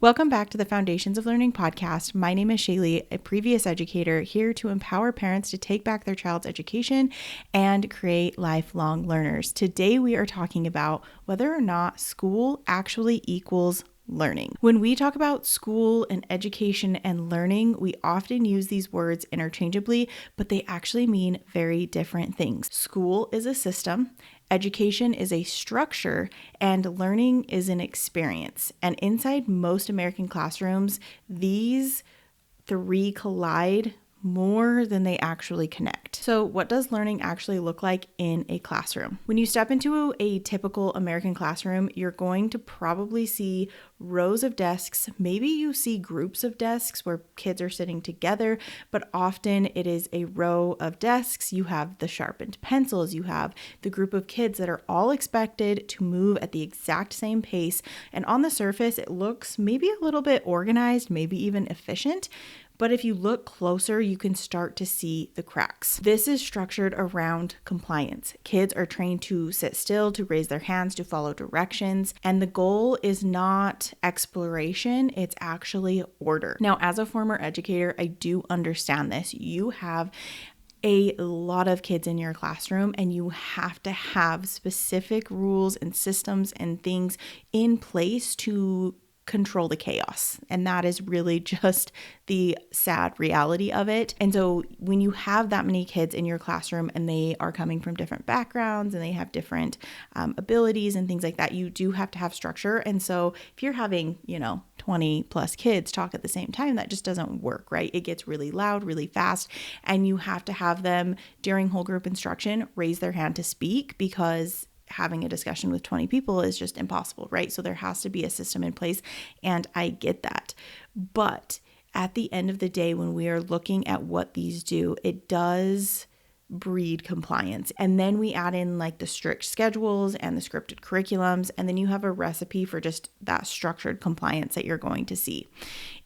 Welcome back to the Foundations of Learning podcast. My name is Shaylee, a previous educator here to empower parents to take back their child's education and create lifelong learners. Today we are talking about whether or not school actually equals learning. When we talk about school and education and learning, we often use these words interchangeably, but they actually mean very different things. School is a system, education is a structure, and learning is an experience. And inside most American classrooms, these three collide more than they actually connect. So what does learning actually look like in a classroom? When you step into a typical American classroom, you're going to probably see rows of desks. Maybe you see groups of desks where kids are sitting together, but often it is a row of desks. You have the sharpened pencils. You have the group of kids that are all expected to move at the exact same pace. And on the surface, it looks maybe a little bit organized, maybe even efficient. But if you look closer, you can start to see the cracks. This is structured around compliance. Kids are trained to sit still, to raise their hands, to follow directions. And the goal is not exploration, it's actually order. Now, as a former educator, I do understand this. You have a lot of kids in your classroom and you have to have specific rules and systems and things in place to control the chaos. And that is really just the sad reality of it. And so when you have that many kids in your classroom and they are coming from different backgrounds and they have different abilities and things like that, you do have to have structure. And so if you're having, 20 plus kids talk at the same time, that just doesn't work, right? It gets really loud, really fast, and you have to have them during whole group instruction raise their hand to speak because having a discussion with 20 people is just impossible, right? So there has to be a system in place, and I get that. But at the end of the day, when we are looking at what these do, it does breed compliance. And then we add in like the strict schedules and the scripted curriculums, and then you have a recipe for just that structured compliance that you're going to see.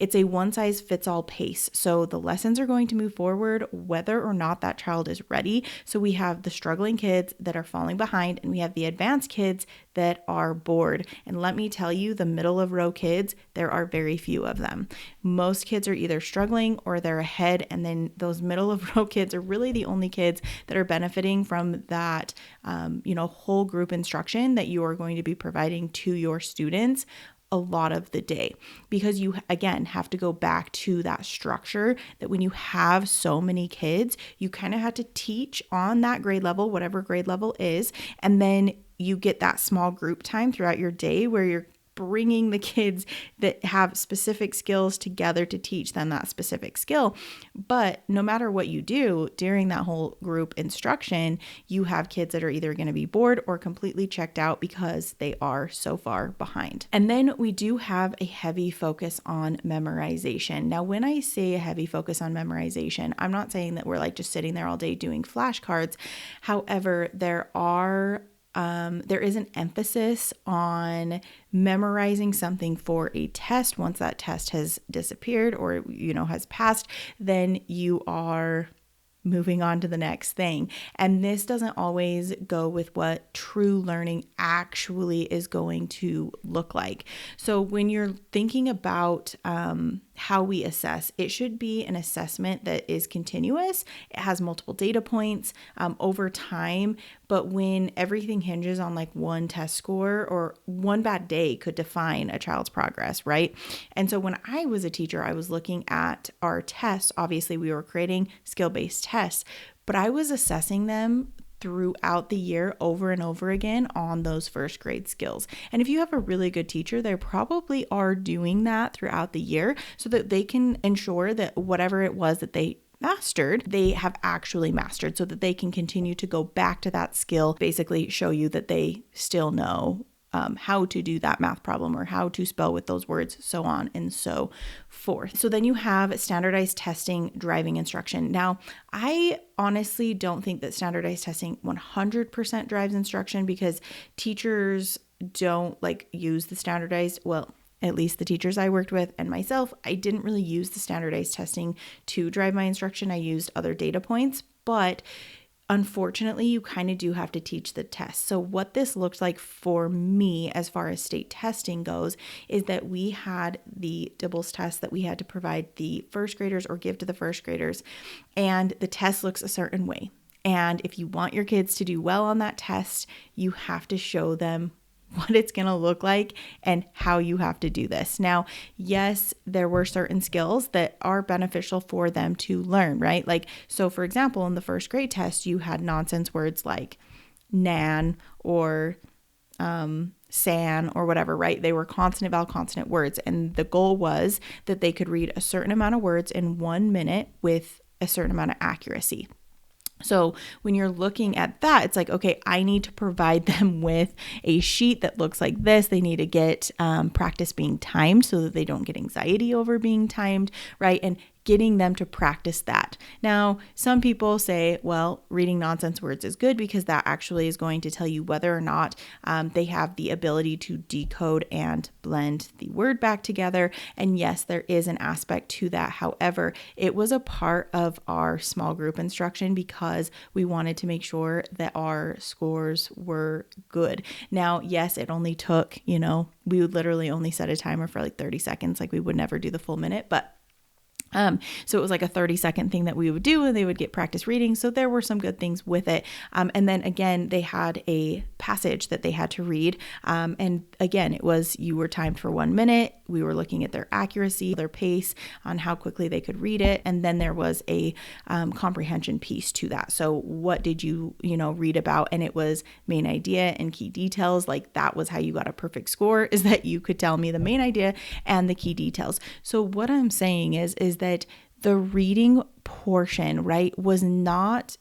It's a one-size-fits-all pace. So the lessons are going to move forward whether or not that child is ready. So we have the struggling kids that are falling behind, and we have the advanced kids that are bored. And let me tell you, the middle of row kids, there are very few of them. Most kids are either struggling or they're ahead, and then those middle of row kids are really the only kids that are benefiting from that, whole group instruction that you are going to be providing to your students a lot of the day, because you, again, have to go back to that structure that when you have so many kids, you kind of have to teach on that grade level, whatever grade level is, and then you get that small group time throughout your day where you're bringing the kids that have specific skills together to teach them that specific skill. But no matter what you do during that whole group instruction, you have kids that are either going to be bored or completely checked out because they are so far behind. And then we do have a heavy focus on memorization. Now, when I say a heavy focus on memorization, I'm not saying that we're like just sitting there all day doing flashcards. However, there is an emphasis on memorizing something for a test. Once that test has disappeared or, has passed, then you are moving on to the next thing. And this doesn't always go with what true learning actually is going to look like. So when you're thinking about how we assess, it should be an assessment that is continuous. It has multiple data points over time. But when everything hinges on like one test score or one bad day could define a child's progress, right? And so when I was a teacher, I was looking at our tests. Obviously, we were creating skill-based tests, but I was assessing them throughout the year over and over again on those first grade skills. And if you have a really good teacher, they probably are doing that throughout the year so that they can ensure that whatever it was that they mastered, they have actually mastered, so that they can continue to go back to that skill, basically show you that they still know how to do that math problem or how to spell with those words, so on and so forth. So then you have standardized testing driving instruction. Now, I honestly don't think that standardized testing 100% drives instruction, because teachers don't use the standardized, at least the teachers I worked with and myself, I didn't really use the standardized testing to drive my instruction. I used other data points, but unfortunately, you kind of do have to teach the test. So what this looked like for me as far as state testing goes is that we had the DIBELS test that we had to provide the first graders or give to the first graders. And the test looks a certain way. And if you want your kids to do well on that test, you have to show them what it's going to look like and how you have to do this. Now, yes, there were certain skills that are beneficial for them to learn, right? Like, so for example, in the first grade test, you had nonsense words like nan or san or whatever, right? They were consonant, vowel, consonant words. And the goal was that they could read a certain amount of words in 1 minute with a certain amount of accuracy. So when you're looking at that, it's like, okay, I need to provide them with a sheet that looks like this. They need to get practice being timed so that they don't get anxiety over being timed, right? And getting them to practice that. Now, some people say, well, reading nonsense words is good because that actually is going to tell you whether or not they have the ability to decode and blend the word back together. And yes, there is an aspect to that. However, it was a part of our small group instruction because we wanted to make sure that our scores were good. Now, yes, it only took, we would literally only set a timer for like 30 seconds. Like we would never do the full minute, but so it was like a 30-second thing that we would do and they would get practice reading. So there were some good things with it. And then again, they had a passage that they had to read. And again, it was, you were timed for 1 minute. We were looking at their accuracy, their pace on how quickly they could read it. And then there was a comprehension piece to that. So what did you read about? And it was main idea and key details. Like that was how you got a perfect score, is that you could tell me the main idea and the key details. So what I'm saying is that the reading portion, right, was not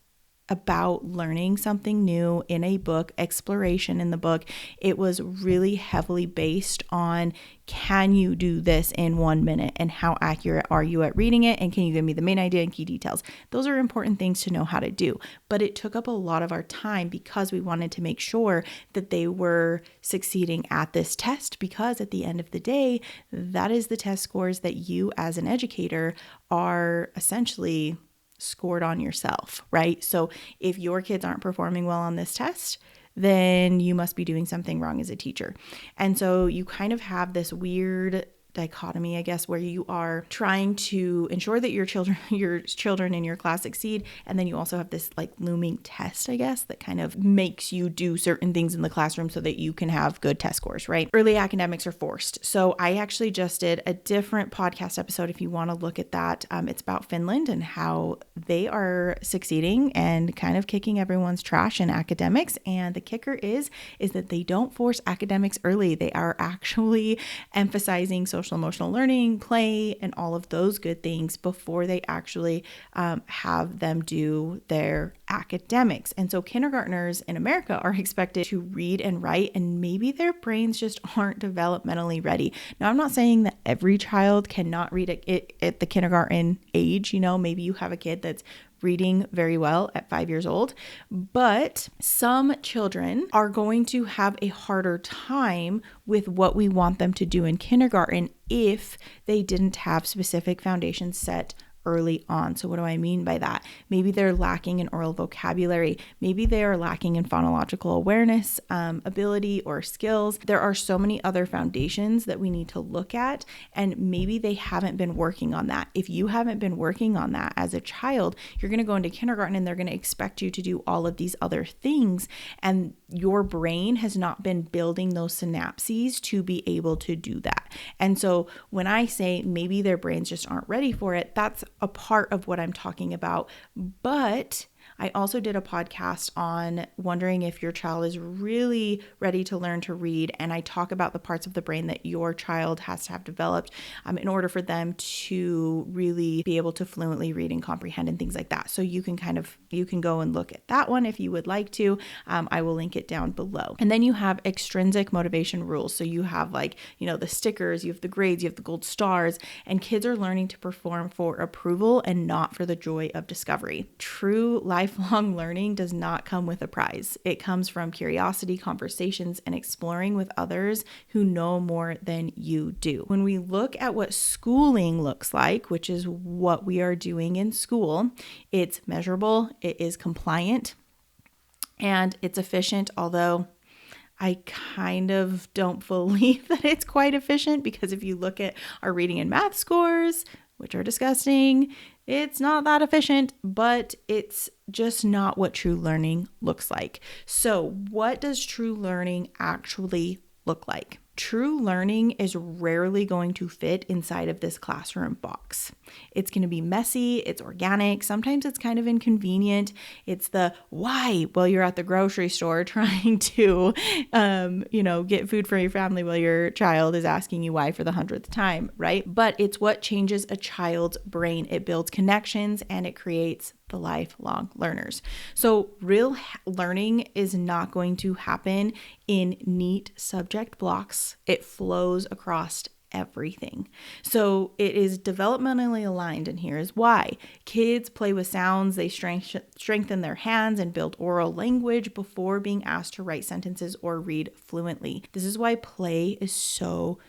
about learning something new in a book, exploration in the book. It was really heavily based on, can you do this in 1 minute and how accurate are you at reading it? And can you give me the main idea and key details? Those are important things to know how to do. But it took up a lot of our time because we wanted to make sure that they were succeeding at this test, because at the end of the day, that is the test scores that you as an educator are essentially scored on yourself, right? So if your kids aren't performing well on this test, then you must be doing something wrong as a teacher. And so you kind of have this weird dichotomy, I guess, where you are trying to ensure that your children in your class succeed. And then you also have this like looming test, I guess, that kind of makes you do certain things in the classroom so that you can have good test scores, right? Early academics are forced. So I actually just did a different podcast episode if you want to look at that. It's about Finland and how they are succeeding and kind of kicking everyone's trash in academics. And the kicker is that they don't force academics early. They are actually emphasizing social emotional learning, play, and all of those good things before they actually have them do their academics. And so kindergartnens in America are expected to read and write, and maybe their brains just aren't developmentally ready. Now, I'm not saying that every child cannot read at the kindergarten age. Maybe you have a kid that's reading very well at 5 years old, but some children are going to have a harder time with what we want them to do in kindergarten if they didn't have specific foundations set early on. So what do I mean by that? Maybe they're lacking in oral vocabulary. Maybe they are lacking in phonological awareness, ability, or skills. There are so many other foundations that we need to look at, and maybe they haven't been working on that. If you haven't been working on that as a child, you're going to go into kindergarten and they're going to expect you to do all of these other things, and your brain has not been building those synapses to be able to do that. And so when I say maybe their brains just aren't ready for it, that's a part of what I'm talking about. But I also did a podcast on wondering if your child is really ready to learn to read. And I talk about the parts of the brain that your child has to have developed in order for them to really be able to fluently read and comprehend and things like that. So you can go and look at that one if you would like to. I will link it down below. And then you have extrinsic motivation rules. So you have the stickers, you have the grades, you have the gold stars, and kids are learning to perform for approval and not for the joy of discovery. True life lifelong learning does not come with a prize. It comes from curiosity, conversations, and exploring with others who know more than you do. When we look at what schooling looks like, which is what we are doing in school, it's measurable, it is compliant, and it's efficient, although I kind of don't believe that it's quite efficient, because if you look at our reading and math scores, which are disgusting, it's not that efficient, but it's just not what true learning looks like. So what does true learning actually look like? True learning is rarely going to fit inside of this classroom box. It's going to be messy, it's organic, sometimes it's kind of inconvenient. It's the why while you're at the grocery store trying to, get food for your family while your child is asking you why for the 100th time, right? But it's what changes a child's brain. It builds connections and it creates the lifelong learners. So real learning is not going to happen in neat subject blocks. It flows across everything. So it is developmentally aligned, and here is why. Kids play with sounds, they strengthen their hands and build oral language before being asked to write sentences or read fluently. This is why play is so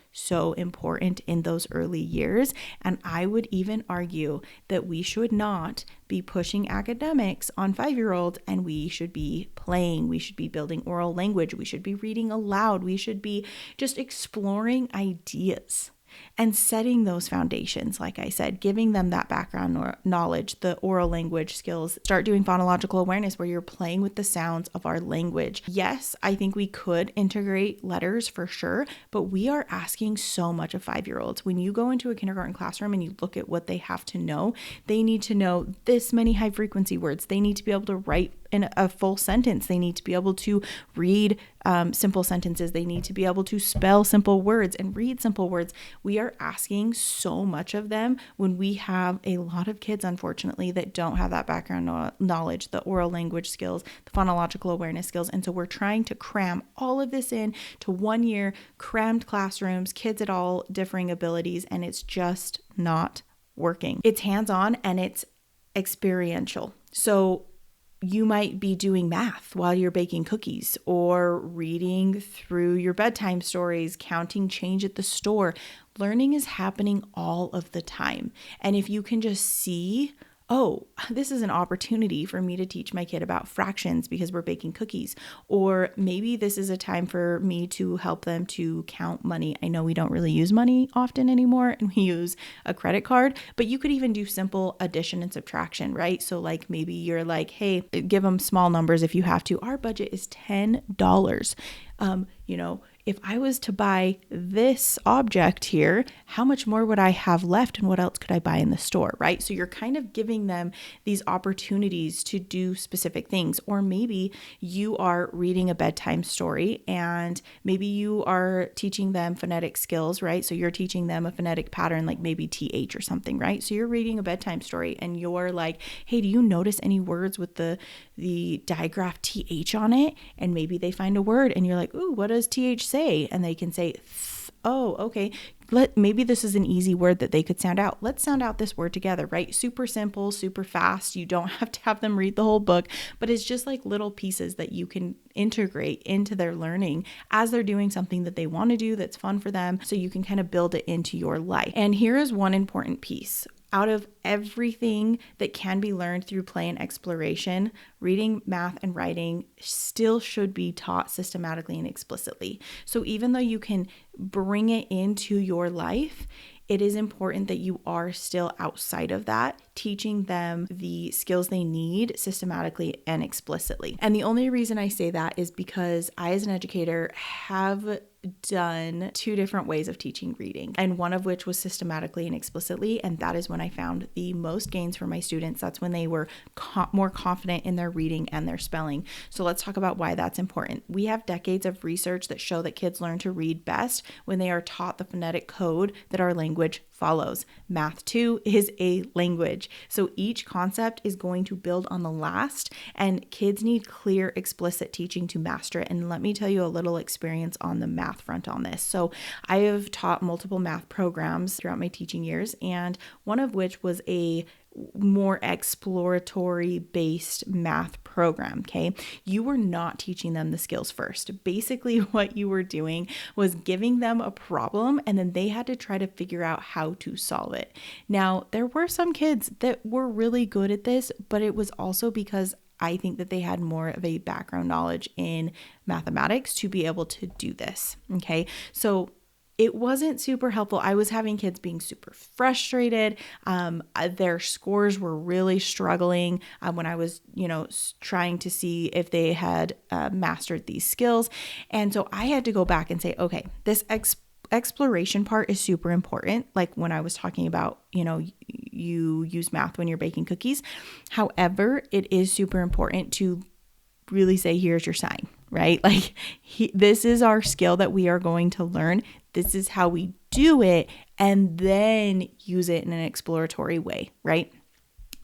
important in those early years. And I would even argue that we should not be pushing academics on 5-year-olds, and we should be playing. We should be building oral language. We should be reading aloud. We should be just exploring ideas and setting those foundations, like I said, giving them that background knowledge, the oral language skills. Start doing phonological awareness where you're playing with the sounds of our language. Yes, I think we could integrate letters for sure, but we are asking so much of 5-year-olds. When you go into a kindergarten classroom and you look at what they have to know, they need to know this many high frequency words. They need to be able to write in a full sentence. They need to be able to read simple sentences. They need to be able to spell simple words and read simple words. We are asking so much of them when we have a lot of kids, unfortunately, that don't have that background knowledge, the oral language skills, the phonological awareness skills. And so we're trying to cram all of this in to 1 year, crammed classrooms, kids at all differing abilities, and it's just not working. It's hands-on and it's experiential. So you might be doing math while you're baking cookies, or reading through your bedtime stories, counting change at the store. Learning is happening all of the time. And if you can just see, oh, this is an opportunity for me to teach my kid about fractions because we're baking cookies. Or maybe this is a time for me to help them to count money. I know we don't really use money often anymore, and we use a credit card, but you could even do simple addition and subtraction, right? So like maybe you're like, hey, give them small numbers if you have to. Our budget is $10. If I was to buy this object here, how much more would I have left, and what else could I buy in the store, right? So you're kind of giving them these opportunities to do specific things. Or maybe you are reading a bedtime story and maybe you are teaching them phonetic skills, right? So you're teaching them a phonetic pattern, like maybe TH or something, right? So you're reading a bedtime story and you're like, hey, do you notice any words with the digraph TH on it? And maybe they find a word and you're like, ooh, what does TH say? And they can say, oh, okay. Maybe this is an easy word that they could sound out. Let's sound out this word together, right? Super simple, super fast. You don't have to have them read the whole book, but it's just like little pieces that you can integrate into their learning as they're doing something that they want to do that's fun for them, so you can kind of build it into your life. And here is one important piece. Out of everything that can be learned through play and exploration, reading, math, and writing still should be taught systematically and explicitly. So even though you can bring it into your life, it is important that you are still outside of that, teaching them the skills they need systematically and explicitly. And the only reason I say that is because I, as an educator, have done 2 different ways of teaching reading, and one of which was systematically and explicitly, and that is when I found the most gains for my students. That's when they were more confident in their reading and their spelling. So let's talk about why that's important. We have decades of research that show that kids learn to read best when they are taught the phonetic code that our language follows. Math too is a language. So each concept is going to build on the last, and kids need clear, explicit teaching to master it. And let me tell you a little experience on the math math front on this. So I have taught multiple math programs throughout my teaching years, and one of which was a more exploratory based math program. Okay. You were not teaching them the skills first. Basically, what you were doing was giving them a problem, and then they had to try to figure out how to solve it. Now, there were some kids that were really good at this, but it was also because I think that they had more of a background knowledge in mathematics to be able to do this. Okay. So it wasn't super helpful. I was having kids being super frustrated. Their scores were really struggling when I was, trying to see if they had mastered these skills. And so I had to go back and say, okay, this exploration part is super important. Like when I was talking about, you use math when you're baking cookies. However, it is super important to really say, here's your sign, right? Like this is our skill that we are going to learn. This is how we do it, and then use it in an exploratory way, right?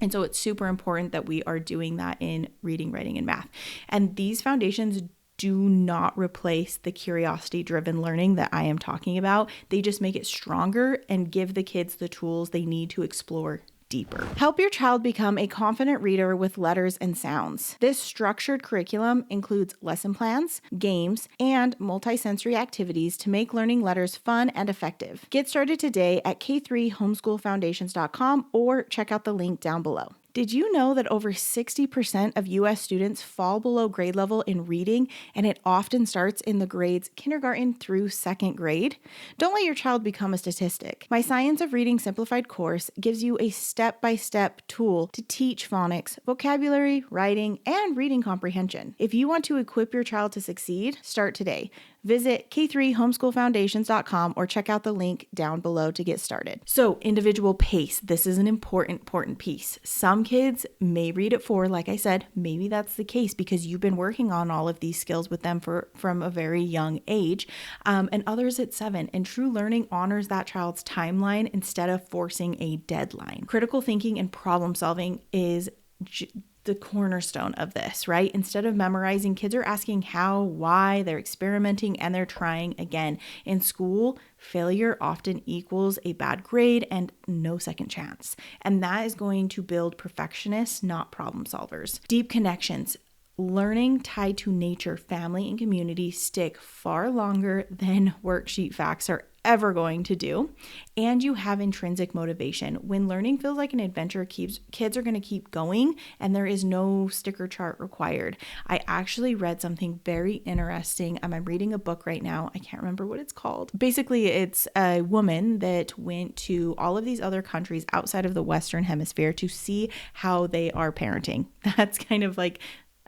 And so it's super important that we are doing that in reading, writing, and math. And these foundations do not replace the curiosity-driven learning that I am talking about. They just make it stronger and give the kids the tools they need to explore deeper. Help your child become a confident reader with letters and sounds. This structured curriculum includes lesson plans, games, and multisensory activities to make learning letters fun and effective. Get started today at k3homeschoolfoundations.com or check out the link down below. Did you know that over 60% of U.S. students fall below grade level in reading, and it often starts in the grades kindergarten through second grade? Don't let your child become a statistic. My Science of Reading Simplified course gives you a step-by-step tool to teach phonics, vocabulary, writing, and reading comprehension. If you want to equip your child to succeed, start today. Visit k3homeschoolfoundations.com or check out the link down below to get started. So, individual pace. This is an important piece. Some kids may read at 4, like I said. Maybe that's the case because you've been working on all of these skills with them from a very young age, and others at 7. And true learning honors that child's timeline instead of forcing a deadline. Critical thinking and problem solving is the cornerstone of this, right? Instead of memorizing, kids are asking how, why, they're experimenting, and they're trying again. In school, failure often equals a bad grade and no second chance. And that is going to build perfectionists, not problem solvers. Deep connections. Learning tied to nature, family, and community stick far longer than worksheet facts are ever going to do. And you have intrinsic motivation. When learning feels like an adventure, kids are going to keep going, and there is no sticker chart required. I actually read something very interesting. I'm reading a book right now. I can't remember what it's called. Basically, it's a woman that went to all of these other countries outside of the Western Hemisphere to see how they are parenting. That's kind of like,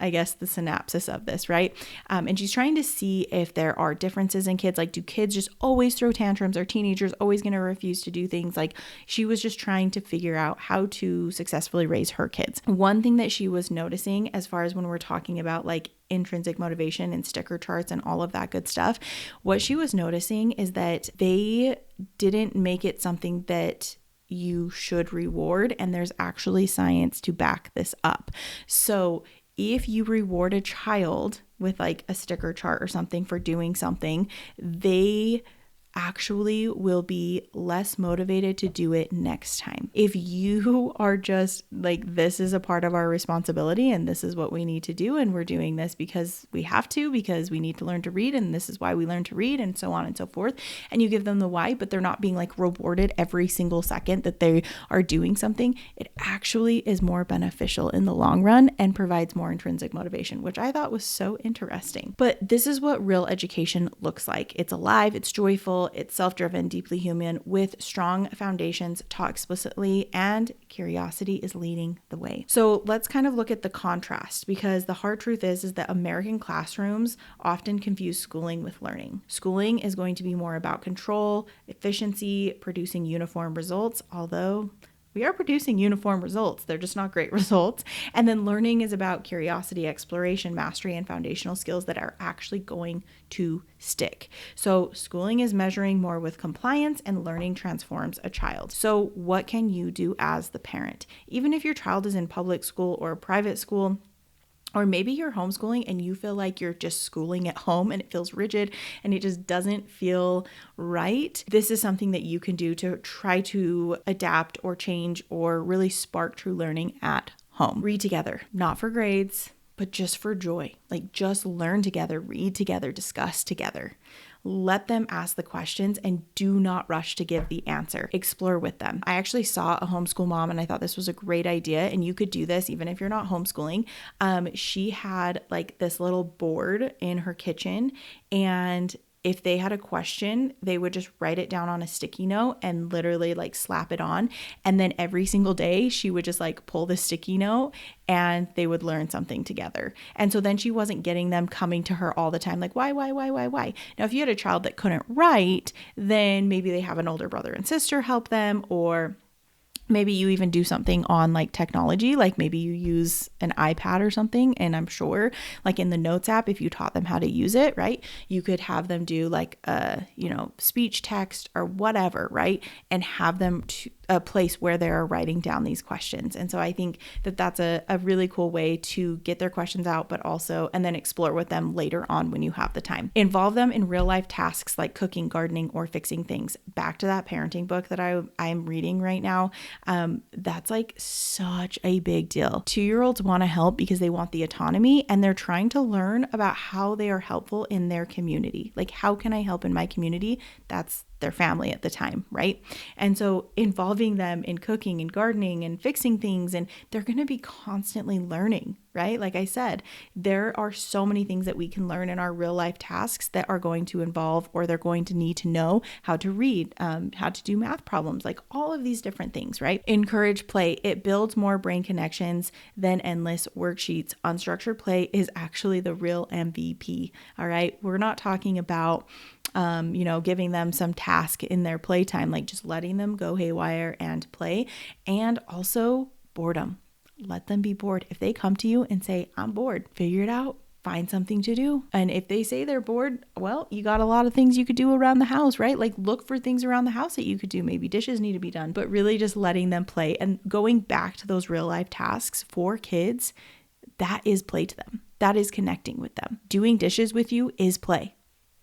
I guess, the synopsis of this, right? And she's trying to see if there are differences in kids. Like, do kids just always throw tantrums? Are teenagers always going to refuse to do things? Like, she was just trying to figure out how to successfully raise her kids. One thing that she was noticing, as far as when we're talking about like intrinsic motivation and sticker charts and all of that good stuff, what she was noticing is that they didn't make it something that you should reward. And there's actually science to back this up. So if you reward a child with like a sticker chart or something for doing something, they actually will be less motivated to do it next time. If you are just like, this is a part of our responsibility and this is what we need to do, and we're doing this because we have to, because we need to learn to read, and this is why we learn to read, and so on and so forth, and you give them the why, but they're not being like rewarded every single second that they are doing something, it actually is more beneficial in the long run and provides more intrinsic motivation, which I thought was so interesting. But this is what real education looks like. It's alive, it's joyful, it's self-driven, deeply human, with strong foundations taught explicitly, and curiosity is leading the way. So let's kind of look at the contrast, because the hard truth is that American classrooms often confuse schooling with learning. Schooling is going to be more about control, efficiency, producing uniform results, although we are producing uniform results. They're just not great results. And then learning is about curiosity, exploration, mastery, and foundational skills that are actually going to stick. So schooling is measuring more with compliance, and learning transforms a child. So what can you do as the parent? Even if your child is in public school or private school, Or maybe you're homeschooling and you feel like you're just schooling at home and it feels rigid and it just doesn't feel right. This is something that you can do to try to adapt or change or really spark true learning at home. Read together, not for grades, but just for joy. Like just learn together, read together, discuss together. Let them ask the questions and do not rush to give the answer. Explore with them. I actually saw a homeschool mom and I thought this was a great idea, and you could do this even if you're not homeschooling. She had like this little board in her kitchen, and if they had a question, they would just write it down on a sticky note and literally like slap it on. And then every single day she would just like pull the sticky note and they would learn something together. And so then she wasn't getting them coming to her all the time, like, why? Now, if you had a child that couldn't write, then maybe they have an older brother and sister help them, or maybe you even do something on like technology, like maybe you use an iPad or something. And I'm sure like in the Notes app, if you taught them how to use it, right, you could have them do like speech text or whatever, right, and have them to a place where they're writing down these questions. And so I think that that's a really cool way to get their questions out, but also, and then explore with them later on when you have the time. Involve them in real life tasks like cooking, gardening, or fixing things. Back to that parenting book that I'm reading right now. That's like such a big deal. 2-year-olds want to help because they want the autonomy and they're trying to learn about how they are helpful in their community. Like, how can I help in my community? That's their family at the time, right? And so involving them in cooking and gardening and fixing things, and they're going to be constantly learning, right? Like I said, there are so many things that we can learn in our real life tasks that are going to involve, or they're going to need to know how to read, how to do math problems, like all of these different things, right? Encourage play. It builds more brain connections than endless worksheets. Unstructured play is actually the real MVP. All right. We're not talking about giving them some task in their playtime, like just letting them go haywire and play. And also boredom. Let them be bored. If they come to you and say, I'm bored, figure it out. Find something to do. And if they say they're bored, well, you got a lot of things you could do around the house, right? Like look for things around the house that you could do. Maybe dishes need to be done, but really just letting them play and going back to those real life tasks for kids, that is play to them. That is connecting with them. Doing dishes with you is play.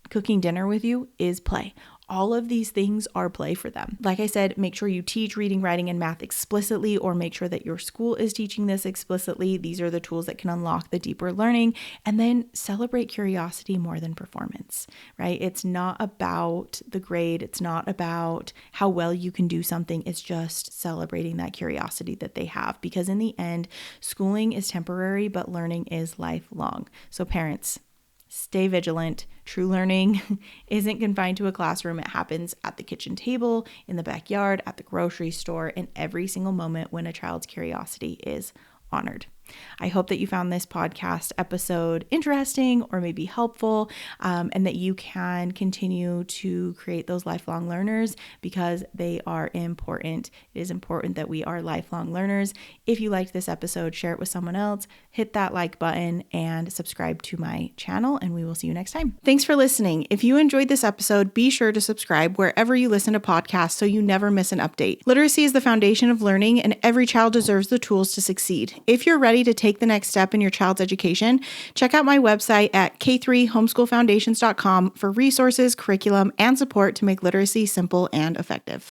Cooking dinner with you is play. All of these things are play for them. Like I said, make sure you teach reading, writing, and math explicitly, or make sure that your school is teaching this explicitly. These are the tools that can unlock the deeper learning. And then celebrate curiosity more than performance, right? It's not about the grade. It's not about how well you can do something. It's just celebrating that curiosity that they have, because in the end, schooling is temporary, but learning is lifelong. So parents, stay vigilant. True learning isn't confined to a classroom. It happens at the kitchen table, in the backyard, at the grocery store, in every single moment when a child's curiosity is honored. I hope that you found this podcast episode interesting or maybe helpful, and that you can continue to create those lifelong learners, because they are important. It is important that we are lifelong learners. If you liked this episode, share it with someone else, hit that like button, and subscribe to my channel, and we will see you next time. Thanks for listening. If you enjoyed this episode, be sure to subscribe wherever you listen to podcasts so you never miss an update. Literacy is the foundation of learning, and every child deserves the tools to succeed. If you're ready to take the next step in your child's education, check out my website at k3homeschoolfoundations.com for resources, curriculum, and support to make literacy simple and effective.